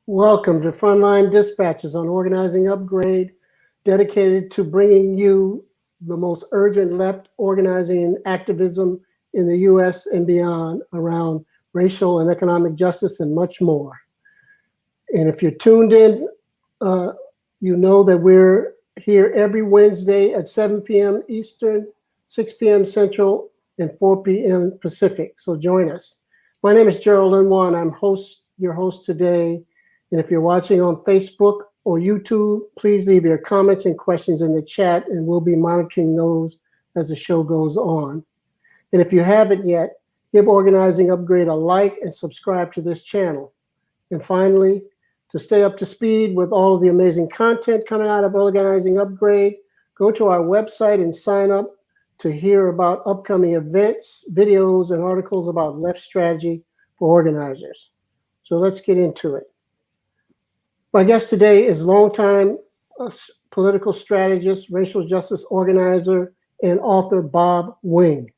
Welcome to Frontline Dispatches on Organizing Upgrade, dedicated to bringing you the most urgent left organizing and activism in the U.S. and beyond around racial and economic justice and much more. And if you're tuned in, you know that we're here every Wednesday at 7 p.m. Eastern, 6 p.m. Central, and 4 p.m. Pacific. So join us. My name is Gerald Lenoir, and I'm your host today. And if you're watching on Facebook or YouTube, please leave your comments and questions in the chat, and we'll be monitoring those as the show goes on. And if you haven't yet, give Organizing Upgrade a like and subscribe to this channel. And finally, to stay up to speed with all of the amazing content coming out of Organizing Upgrade, go to our website and sign up to hear about upcoming events, videos, and articles about left strategy for organizers. So let's get into it. My guest today is longtime political strategist, racial justice organizer, and author Bob Wing.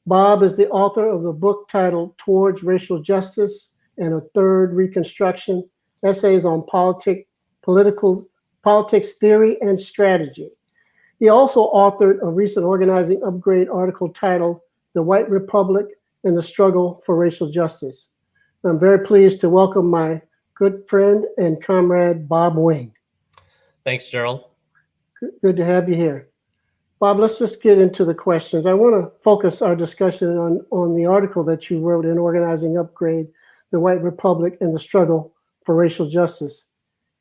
Bob is the author of the book titled Towards Racial Justice and a Third Reconstruction, essays on politics, theory, and strategy. He also authored a recent Organizing Upgrade article titled The White Republic and the Struggle for Racial Justice. I'm very pleased to welcome my good friend and comrade, Bob Wing. Thanks, Gerald. Good to have you here. Bob, let's just get into the questions. I want to focus our discussion on the article that you wrote in Organizing Upgrade, The White Republic and the Struggle for Racial Justice.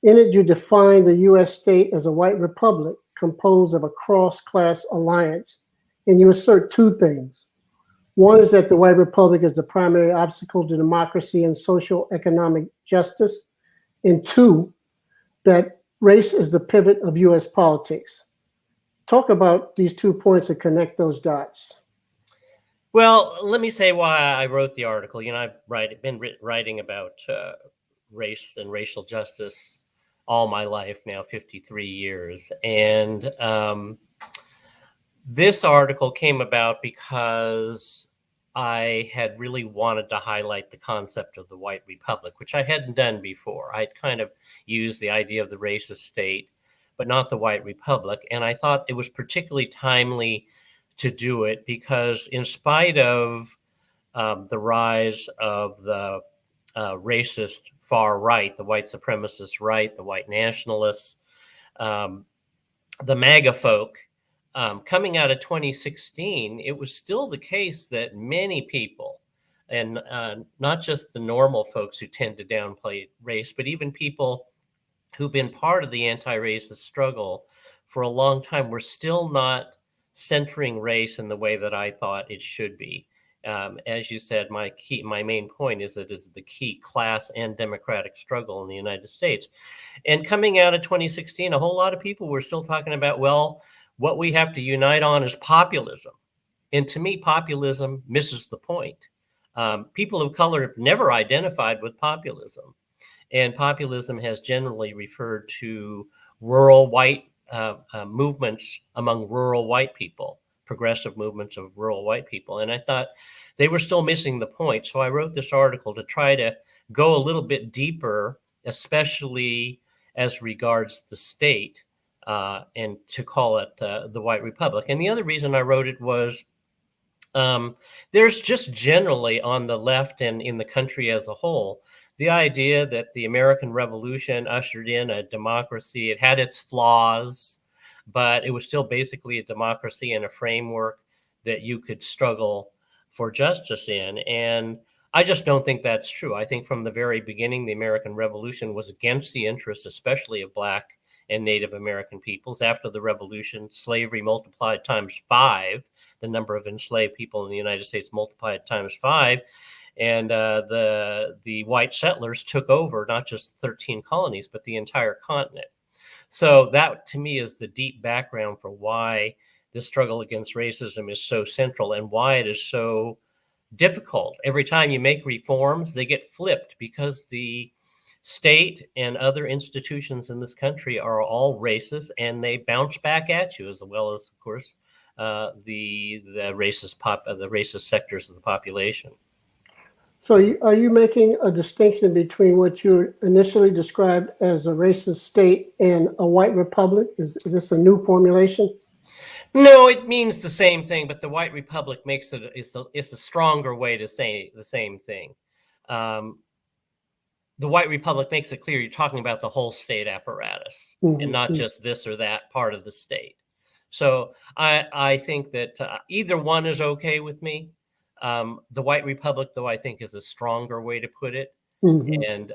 In it, you define the U.S. state as a white republic composed of a cross-class alliance, and you assert two things. One is that the white republic is the primary obstacle to democracy and social economic justice. And two, that race is the pivot of U.S. politics. Talk about these 2 points and connect those dots. Well, let me say why I wrote the article. I've been writing about race and racial justice all my life now, 53 years. And this article came about because I had really wanted to highlight the concept of the white republic, which I hadn't done before. I'd kind of used the idea of the racist state, but not the white republic. And I thought it was particularly timely to do it because in spite of the rise of the racist far right, the white supremacist right, the white nationalists, the MAGA folk, coming out of 2016, it was still the case that many people, and not just the normal folks who tend to downplay race, but even people who've been part of the anti-racist struggle for a long time, were still not centering race in the way that I thought it should be. As you said, my main point is that it's the key class and democratic struggle in the United States. And coming out of 2016, a whole lot of people were still talking about, well, what we have to unite on is populism. And to me, populism misses the point. People of color have never identified with populism. And populism has generally referred to rural white movements among rural white people, progressive movements of rural white people. And I thought they were still missing the point. So I wrote this article to try to go a little bit deeper, especially as regards the state, and to call it the white republic. And the other reason I wrote it was there's just generally on the left and in the country as a whole, the idea that the American Revolution ushered in a democracy. It had its flaws, but it was still basically a democracy and a framework that you could struggle for justice in. And I just don't think that's true. I think from the very beginning, the American Revolution was against the interests, especially of Black and Native American peoples. After the Revolution, slavery multiplied times 5. The number of enslaved people in the United States multiplied times 5. And the white settlers took over not just 13 colonies, but the entire continent. So that, to me, is the deep background for why the struggle against racism is so central and why it is so difficult. Every time you make reforms, they get flipped because the state and other institutions in this country are all racist, and they bounce back at you, as well as, of course, the racist sectors of the population. So are you making a distinction between what you initially described as a racist state and a white republic? Is this a new formulation? No, it means the same thing, but the White Republic makes it's a stronger way to say the same thing. Um, the White Republic makes it clear you're talking about the whole state apparatus and not Mm-hmm. just this or that part of the state. So I think that either one is okay with me. The White Republic, though, I think is a stronger way to put it, Mm-hmm. and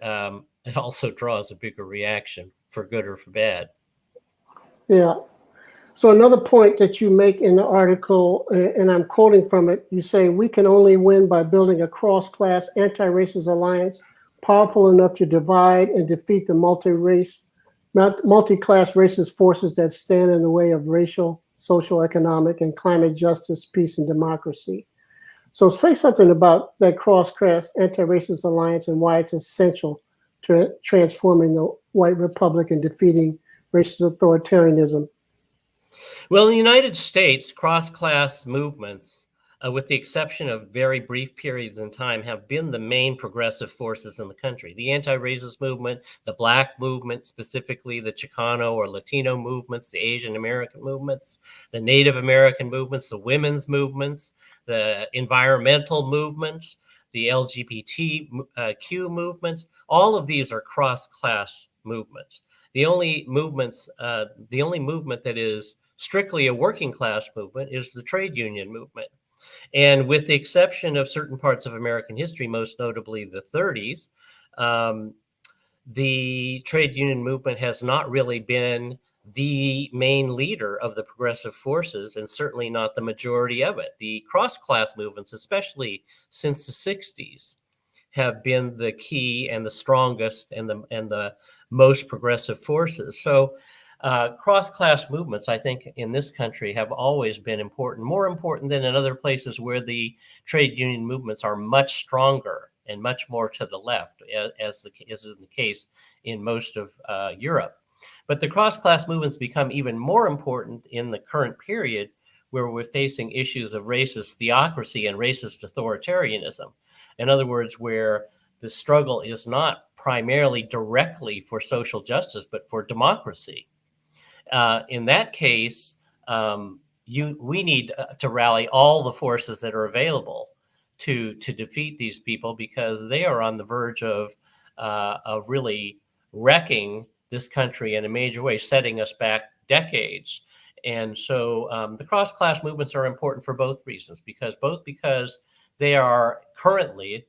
it also draws a bigger reaction for good or for bad. Yeah. So another point that you make in the article, and I'm quoting from it, you say, we can only win by building a cross-class anti-racist alliance powerful enough to divide and defeat the multi-class racist forces that stand in the way of racial, social, economic, and climate justice, peace, and democracy. So say something about that cross-class anti-racist alliance and why it's essential to transforming the white republic and defeating racist authoritarianism. Well, in the United States, cross-class movements, with the exception of very brief periods in time, have been the main progressive forces in the country. The anti-racist movement, the Black movement, specifically the Chicano or Latino movements, the Asian American movements, the Native American movements, the women's movements, the environmental movements, the LGBTQ movements, all of these are cross-class movements. The only movement that is strictly a working class movement is the trade union movement. And with the exception of certain parts of American history, most notably the 30s, the trade union movement has not really been the main leader of the progressive forces, and certainly not the majority of it. The cross-class movements, especially since the 60s, have been the key and the strongest and the most progressive forces. So cross-class movements, I think, in this country have always been important, more important than in other places where the trade union movements are much stronger and much more to the left, as is the case in most of Europe. But the cross-class movements become even more important in the current period, where we're facing issues of racist theocracy and racist authoritarianism. In other words, where the struggle is not primarily directly for social justice, but for democracy. In that case, we need to rally all the forces that are available to defeat these people, because they are on the verge of really wrecking this country in a major way, setting us back decades. And so the cross-class movements are important for both reasons, because they are currently,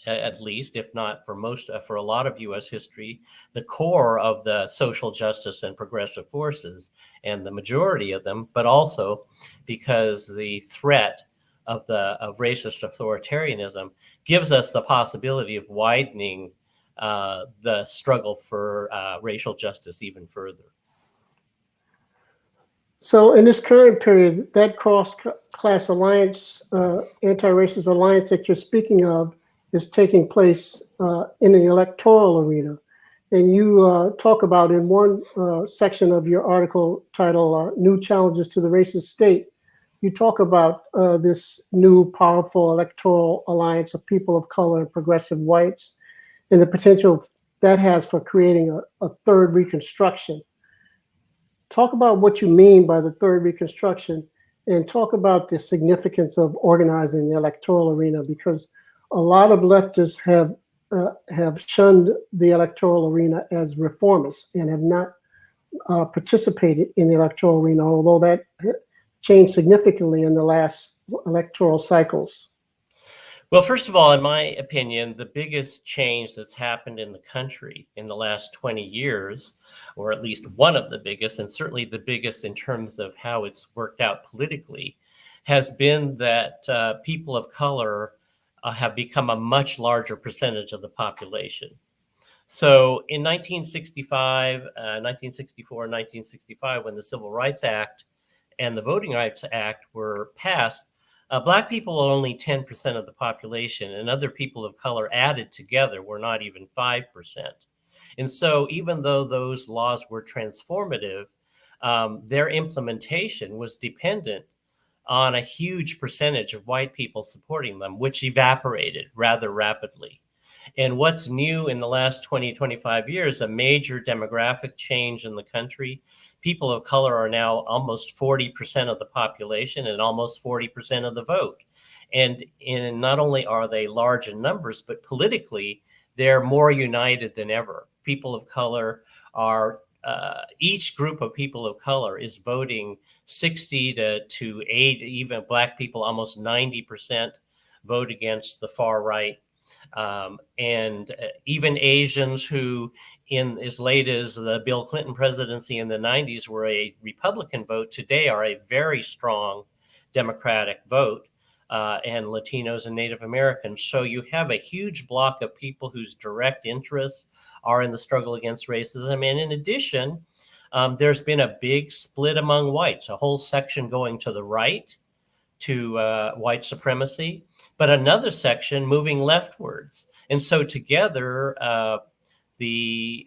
at least, if not for a lot of U.S. history, the core of the social justice and progressive forces, and the majority of them, but also because the threat of racist authoritarianism gives us the possibility of widening the struggle for racial justice even further. So in this current period, that cross-class alliance, anti-racist alliance that you're speaking of, is taking place in the electoral arena. And you talk about in one section of your article titled New Challenges to the Racist State, you talk about this new powerful electoral alliance of people of color and progressive whites, and the potential that has for creating a third Reconstruction. Talk about what you mean by the third Reconstruction, and talk about the significance of organizing the electoral arena, because a lot of leftists have shunned the electoral arena as reformists and have not participated in the electoral arena, although that changed significantly in the last electoral cycles. Well, first of all, in my opinion, the biggest change that's happened in the country in the last 20 years, or at least one of the biggest, and certainly the biggest in terms of how it's worked out politically, has been that people of color have become a much larger percentage of the population. So in 1965, 1964, 1965, when the Civil Rights Act and the Voting Rights Act were passed, Black people are only 10% of the population, and other people of color added together were not even 5%. And so even though those laws were transformative, their implementation was dependent on a huge percentage of white people supporting them, which evaporated rather rapidly. And what's new in the last 20, 25 years, a major demographic change in the country. People of color are now almost 40% of the population and almost 40% of the vote. And not only are they large in numbers, but politically, they're more united than ever. People of color are, each group of people of color is voting 60 to 80, even Black people, almost 90% vote against the far right. And even Asians who, in as late as the Bill Clinton presidency in the 90s, were a Republican vote, today are a very strong Democratic vote, and Latinos and Native Americans. So you have a huge block of people whose direct interests are in the struggle against racism. And in addition, there's been a big split among whites, a whole section going to the right, to white supremacy, but another section moving leftwards. And so together, the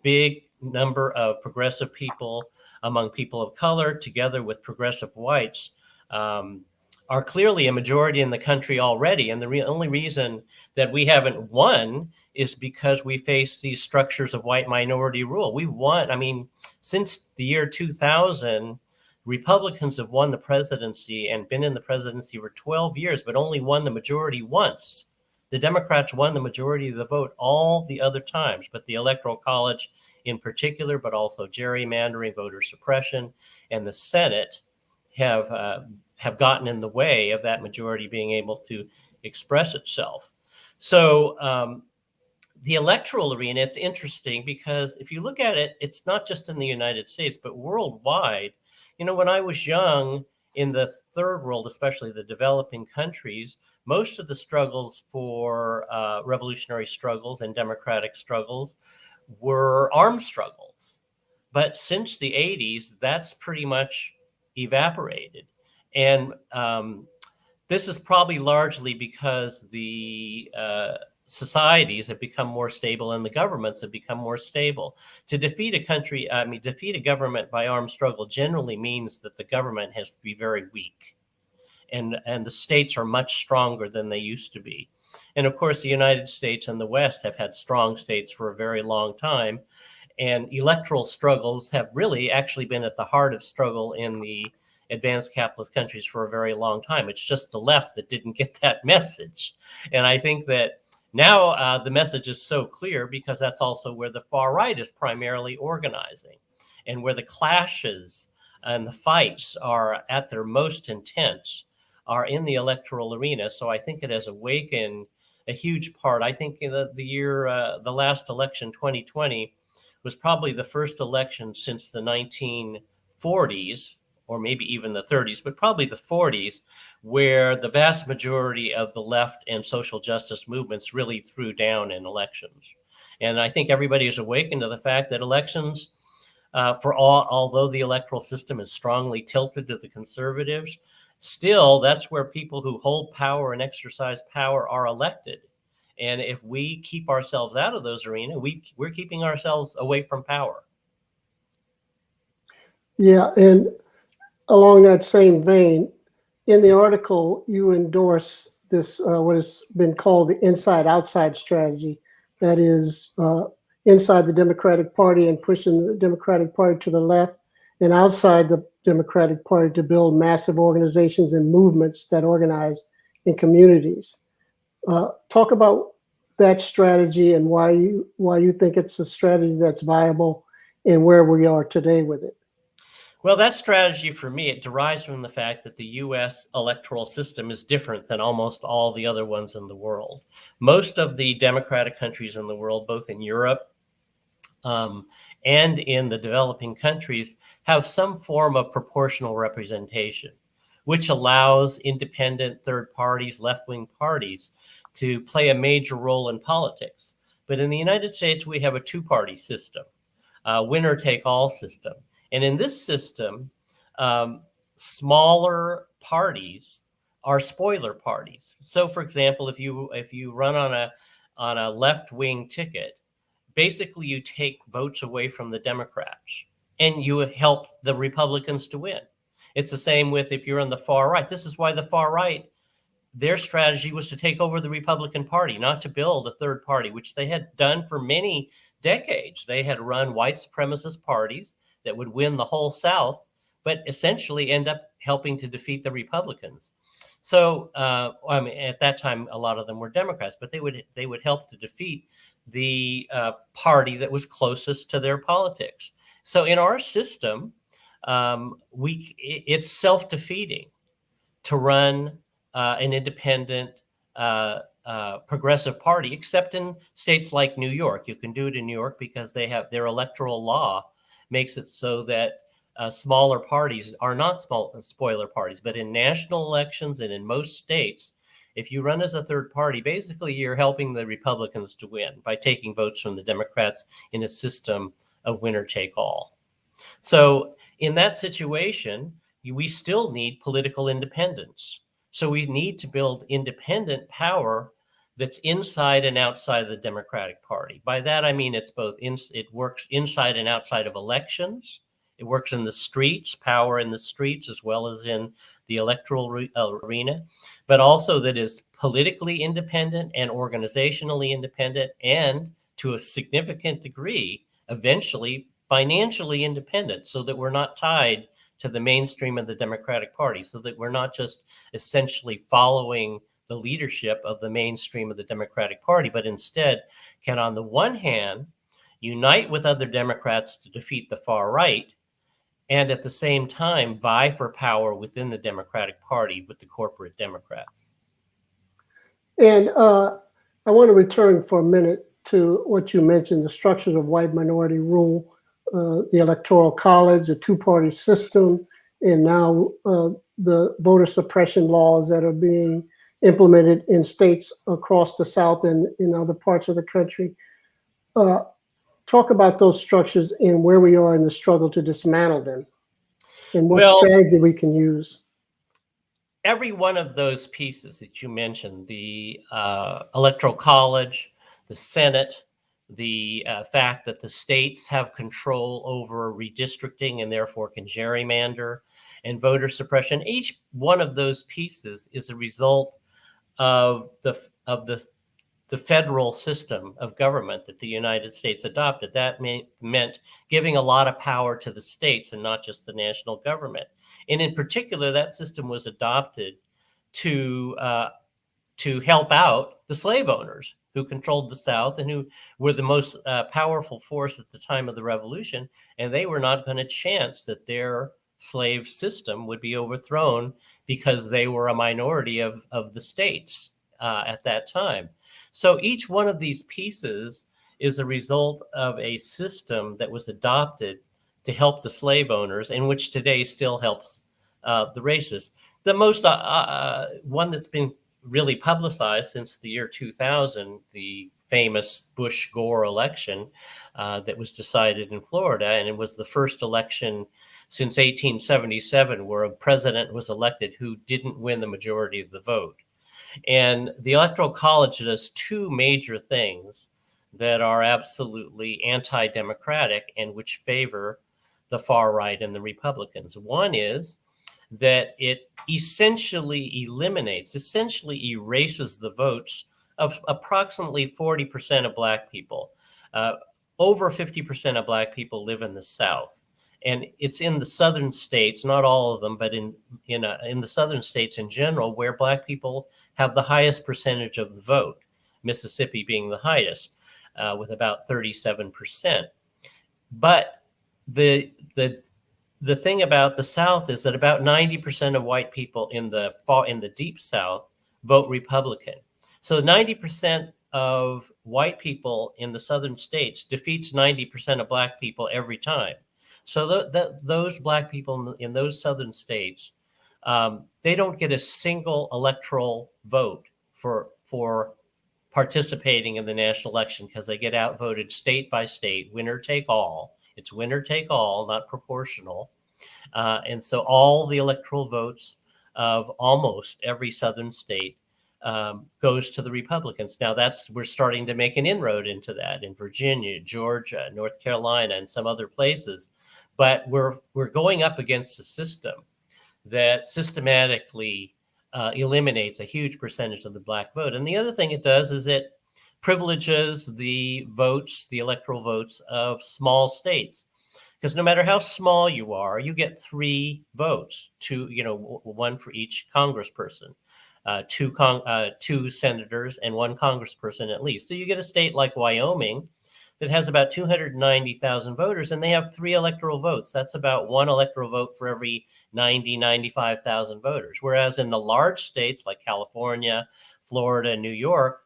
big number of progressive people among people of color, together with progressive whites, are clearly a majority in the country already. And the only reason that we haven't won is because we face these structures of white minority rule. We won, I mean, since the year 2000, Republicans have won the presidency and been in the presidency for 12 years, but only won the majority once. The Democrats won the majority of the vote all the other times, but the Electoral College in particular, but also gerrymandering, voter suppression, and the Senate have gotten in the way of that majority being able to express itself. So the electoral arena, it's interesting because if you look at it, it's not just in the United States, but worldwide. You know, when I was young, in the third world, especially the developing countries, most of the struggles for revolutionary struggles and democratic struggles were armed struggles. But since the 80s, that's pretty much evaporated. And this is probably largely because the societies have become more stable and the governments have become more stable. To defeat a country, defeat a government by armed struggle generally means that the government has to be very weak. And the states are much stronger than they used to be. And of course, the United States and the West have had strong states for a very long time. And electoral struggles have really actually been at the heart of struggle in the advanced capitalist countries for a very long time. It's just the left that didn't get that message. And I think that now the message is so clear because that's also where the far right is primarily organizing and where the clashes and the fights are at their most intense are in the electoral arena. So I think it has awakened a huge part. I think the last election, 2020, was probably the first election since the 1940s, or maybe even the 30s, but probably the 40s, where the vast majority of the left and social justice movements really threw down in elections. And I think everybody is awakened to the fact that elections, although the electoral system is strongly tilted to the conservatives, still that's where people who hold power and exercise power are elected. And if we keep ourselves out of those arenas, we're keeping ourselves away from power. Yeah, and along that same vein, in the article, you endorse this, what has been called the inside-outside strategy. That is, inside the Democratic Party and pushing the Democratic Party to the left, and outside the Democratic Party to build massive organizations and movements that organize in communities. Talk about that strategy and why you think it's a strategy that's viable and where we are today with it. Well, that strategy for me, it derives from the fact that the U.S. electoral system is different than almost all the other ones in the world. Most of the democratic countries in the world, both in Europe and in the developing countries, have some form of proportional representation, which allows independent third parties, left-wing parties, to play a major role in politics. But in the United States, we have a two-party system, winner-take-all system. And in this system, smaller parties are spoiler parties. So, for example, if you run on a left-wing ticket, basically you take votes away from the Democrats and you help the Republicans to win. It's the same with if you're on the far right. This is why the far right, their strategy was to take over the Republican Party, not to build a third party, which they had done for many decades. They had run white supremacist parties that would win the whole South, but essentially end up helping to defeat the Republicans. So, I mean, at that time, a lot of them were Democrats, but they would help to defeat the party that was closest to their politics. So, in our system, it's self-defeating to run an independent progressive party, except in states like New York. You can do it in New York because they have their electoral law makes it so that smaller parties are not spoiler parties. But in national elections and in most states, if you run as a third party, basically you're helping the Republicans to win by taking votes from the Democrats in a system of winner take all. So in that situation, we still need political independence. So we need to build independent power that's inside and outside the Democratic Party. By that, I mean it's both, it works inside and outside of elections. It works in the streets, power in the streets, as well as in the electoral arena, but also that is politically independent and organizationally independent, and to a significant degree, eventually financially independent, so that we're not tied to the mainstream of the Democratic Party, so that we're not just essentially following the leadership of the mainstream of the Democratic Party, but instead can, on the one hand, unite with other Democrats to defeat the far right, and at the same time vie for power within the Democratic Party with the corporate Democrats. And I want to return for a minute to what you mentioned, the structures of white minority rule, the Electoral College, the two-party system, and now the voter suppression laws that are being implemented in states across the South and in other parts of the country. Talk about those structures and where we are in the struggle to dismantle them, and what strategy we can use. Every one of those pieces that you mentioned, the Electoral College, the Senate, the fact that the states have control over redistricting and therefore can gerrymander, and voter suppression, each one of those pieces is a result of the federal system of government that the United States adopted. That meant giving a lot of power to the states and not just the national government. And in particular, that system was adopted to help out the slave owners who controlled the South and who were the most powerful force at the time of the Revolution. And they were not going to chance that their slave system would be overthrown because they were a minority of the states at that time. So each one of these pieces is a result of a system that was adopted to help the slave owners, and which today still helps the racists. The most one that's been really publicized since the year 2000, the famous Bush-Gore election that was decided in Florida, and it was the first election since 1877 where a president was elected who didn't win the majority of the vote. And the Electoral College does two major things that are absolutely anti-democratic and which favor the far right and the Republicans. One is that it essentially erases the votes of approximately 40% of Black people. Over 50% of Black people live in the South. And it's in the southern states, not all of them, but in the southern states in general, where Black people have the highest percentage of the vote, Mississippi being the highest, with about 37%. But the thing about the South is that about 90% of white people in the deep South vote Republican. So 90% of white people in the southern states defeats 90% of Black people every time. So those Black people in those southern states, they don't get a single electoral vote for participating in the national election because they get outvoted state by state, winner take all. It's winner take all, not proportional. And so all the electoral votes of almost every southern state goes to the Republicans. Now we're starting to make an inroad into that in Virginia, Georgia, North Carolina, and some other places. But we're going up against a system that systematically eliminates a huge percentage of the black vote. And the other thing it does is it privileges the votes, the electoral votes of small states. Because no matter how small you are, you get 3 votes, one for each congressperson, 2 senators and 1 congressperson at least. So you get a state like Wyoming that has about 290,000 voters, and they have 3 electoral votes. That's about 1 electoral vote for every 95,000 voters. Whereas in the large states like California, Florida, and New York,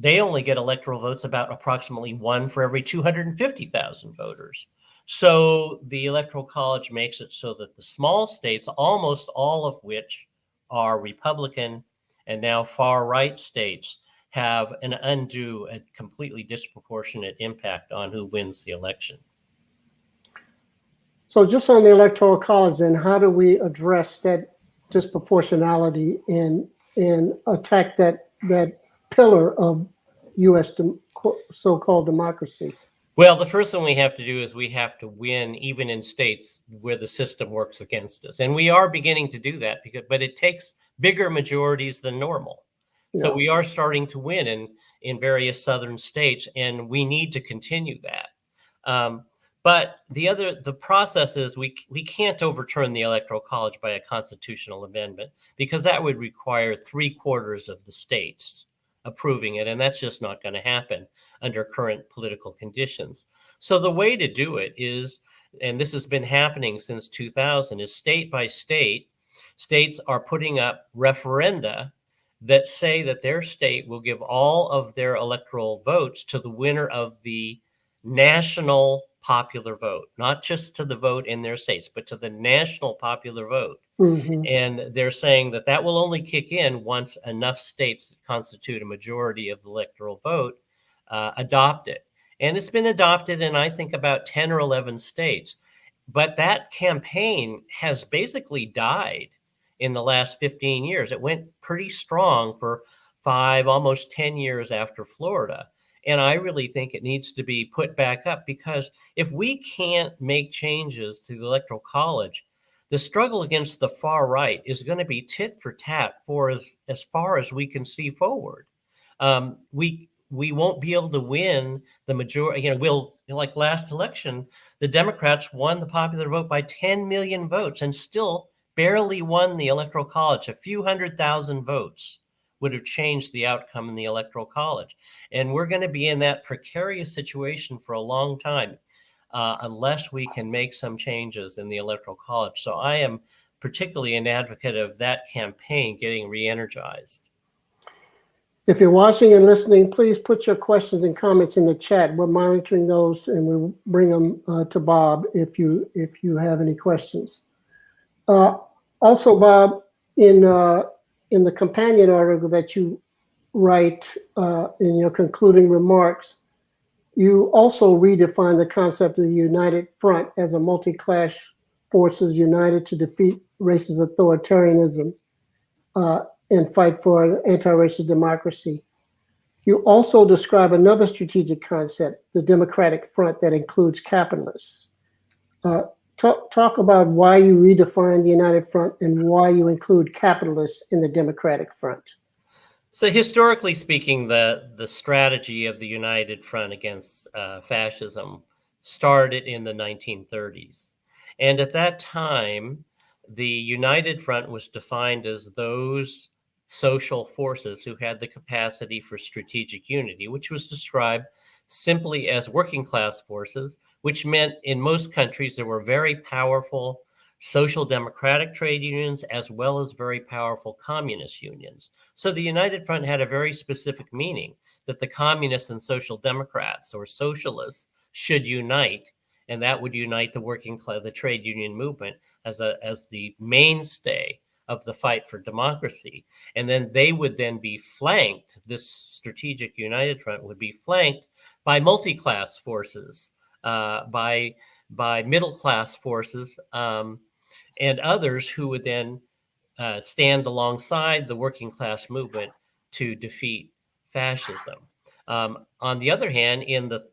they only get electoral votes about approximately 1 for every 250,000 voters. So the Electoral College makes it so that the small states, almost all of which are Republican and now far-right states, have an undue and completely disproportionate impact on who wins the election. So just on the Electoral College, then, how do we address that disproportionality and attack that pillar of U.S. so-called democracy? Well, the first thing we have to do is we have to win even in states where the system works against us. And we are beginning to do that, but it takes bigger majorities than normal. So we are starting to win in various southern states, and we need to continue that. But the process is we can't overturn the Electoral College by a constitutional amendment, because that would require 3/4 of the states approving it, and that's just not going to happen under current political conditions. So the way to do it is, and this has been happening since 2000, is state by state, states are putting up referenda that say that their state will give all of their electoral votes to the winner of the national popular vote, not just to the vote in their states, but to the national popular vote. Mm-hmm. And they're saying that will only kick in once enough states that constitute a majority of the electoral vote adopt it. And it's been adopted in, I think, about 10 or 11 states. But that campaign has basically died in the last 15 years. It went pretty strong for 5, almost 10 years after Florida. And I really think it needs to be put back up, because if we can't make changes to the Electoral College, the struggle against the far right is going to be tit for tat for as far as we can see forward. We won't be able to win the majority. Like last election, the Democrats won the popular vote by 10 million votes and still barely won the Electoral College. A few 100,000 votes would have changed the outcome in the Electoral College. And we're going to be in that precarious situation for a long time unless we can make some changes in the Electoral College. So I am particularly an advocate of that campaign getting re-energized. If you're watching and listening, please put your questions and comments in the chat. We're monitoring those, and we'll bring them to Bob if you have any questions. Also, Bob, in the companion article that you write in your concluding remarks, you also redefine the concept of the United Front as a multi-class forces united to defeat racist authoritarianism and fight for an anti-racist democracy. You also describe another strategic concept, the Democratic Front, that includes capitalists. Talk about why you redefine the United Front and why you include capitalists in the Democratic Front. So historically speaking, the strategy of the United Front against fascism started in the 1930s. And at that time, the United Front was defined as those social forces who had the capacity for strategic unity, which was described simply as working class forces, which meant in most countries there were very powerful social democratic trade unions as well as very powerful communist unions. So the United Front had a very specific meaning, that the communists and social democrats or socialists should unite, and that would unite the working class, the trade union movement as the mainstay of the fight for democracy. And then they would then be flanked, this strategic United Front would be flanked by multi-class forces, by middle-class forces, and others who would then stand alongside the working class movement to defeat fascism. On the other hand, in the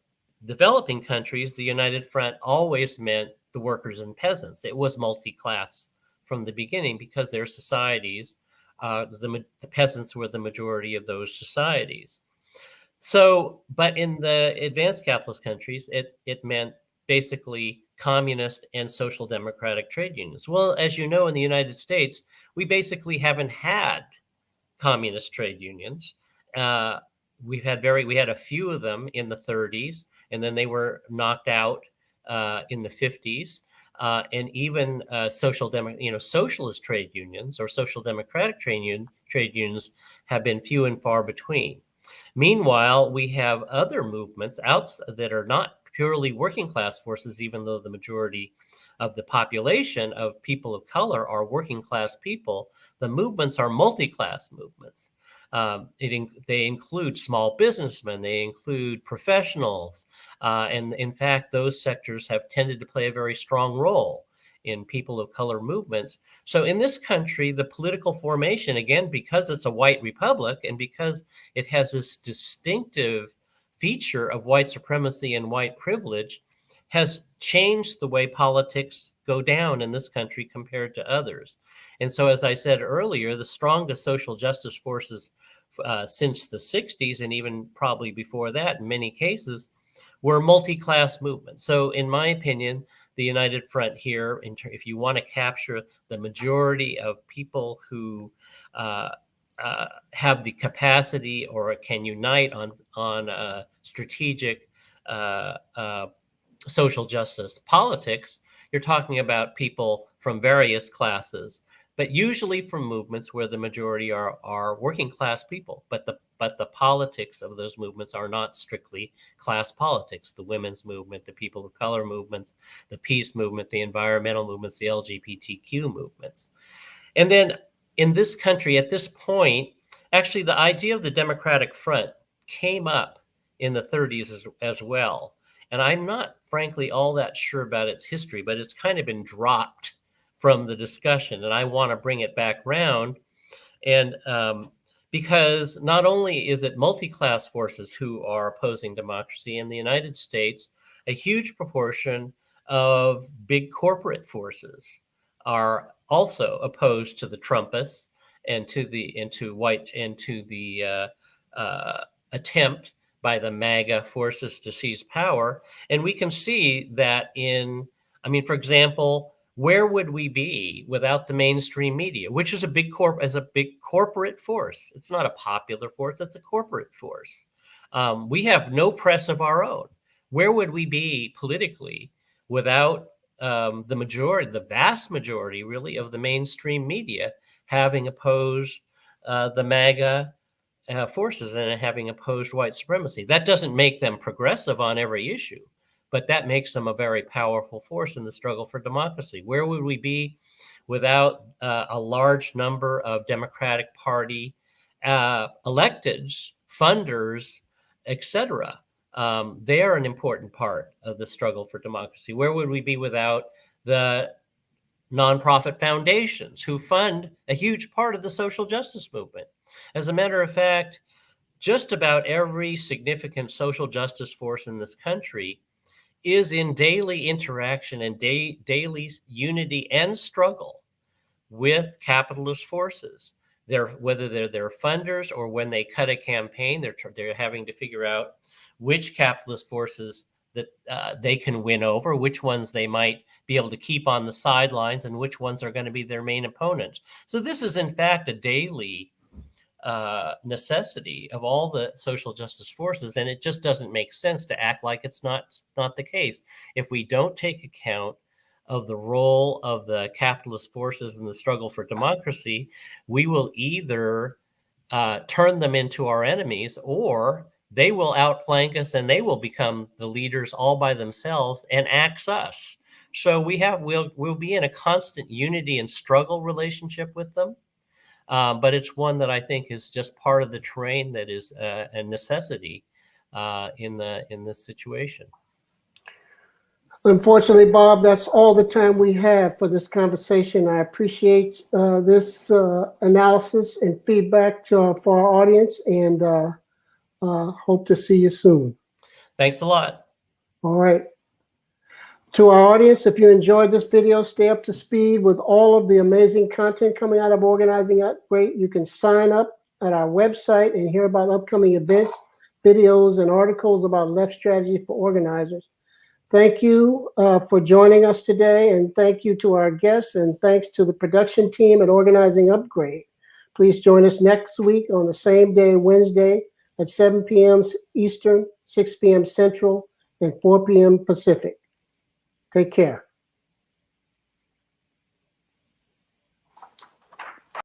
developing countries, the United Front always meant the workers and peasants. It was multi-class from the beginning because their societies, the peasants were the majority of those societies. So, but in the advanced capitalist countries, it meant basically communist and social democratic trade unions. Well, as you know, in the United States, we basically haven't had communist trade unions. We had a few of them in the 30s, and then they were knocked out in the 50s. And even socialist trade unions or social democratic trade unions have been few and far between. Meanwhile, we have other movements that are not purely working class forces, even though the majority of the population of people of color are working class people. The movements are multi-class movements. They include small businessmen, they include professionals, and in fact, those sectors have tended to play a very strong role in people of color movements. So in this country, the political formation, again, because it's a white republic and because it has this distinctive feature of white supremacy and white privilege, has changed the way politics go down in this country compared to others. And so, as I said earlier, the strongest social justice forces since the 60s, and even probably before that in many cases, were multi-class movements. So in my opinion, the United Front here, if you want to capture the majority of people who have the capacity or can unite on strategic social justice politics, you're talking about people from various classes, but usually from movements where the majority are working class people. But the politics of those movements are not strictly class politics. The women's movement, the people of color movements, the peace movement, the environmental movements, the LGBTQ movements. And then in this country, at this point, actually the idea of the Democratic Front came up in the 30s as well. And I'm not, frankly, all that sure about its history, but it's kind of been dropped from the discussion. And I want to bring it back round. And because not only is it multi-class forces who are opposing democracy in the United States, a huge proportion of big corporate forces are also opposed to the Trumpists and to the attempt by the MAGA forces to seize power. And we can see that for example, where would we be without the mainstream media, which is a big corporate force? It's not a popular force, it's a corporate force. We have no press of our own. Where would we be politically without the vast majority, really, of the mainstream media having opposed the MAGA forces and having opposed white supremacy? That doesn't make them progressive on every issue, but that makes them a very powerful force in the struggle for democracy. Where would we be without a large number of Democratic Party electeds, funders, etc.? They are an important part of the struggle for democracy. Where would we be without the nonprofit foundations who fund a huge part of the social justice movement? As a matter of fact, just about every significant social justice force in this country is in daily interaction and daily unity and struggle with capitalist forces. Whether they're their funders or when they cut a campaign, they're having to figure out which capitalist forces that they can win over, which ones they might be able to keep on the sidelines, and which ones are going to be their main opponents. So this is, in fact, a daily necessity of all the social justice forces, and it just doesn't make sense to act like it's not the case. If we don't take account of the role of the capitalist forces in the struggle for democracy, we will either turn them into our enemies, or they will outflank us and they will become the leaders all by themselves and axe us. So we'll be in a constant unity and struggle relationship with them. But it's one that I think is just part of the terrain that is a necessity in this situation. Unfortunately, Bob, that's all the time we have for this conversation. I appreciate this analysis and feedback for our audience, and hope to see you soon. Thanks a lot. All right. To our audience, if you enjoyed this video, stay up to speed with all of the amazing content coming out of Organizing Upgrade. You can sign up at our website and hear about upcoming events, videos, and articles about left strategy for organizers. Thank you for joining us today, and thank you to our guests, and thanks to the production team at Organizing Upgrade. Please join us next week on the same day, Wednesday, at 7 p.m. Eastern, 6 p.m. Central, and 4 p.m. Pacific. Take care.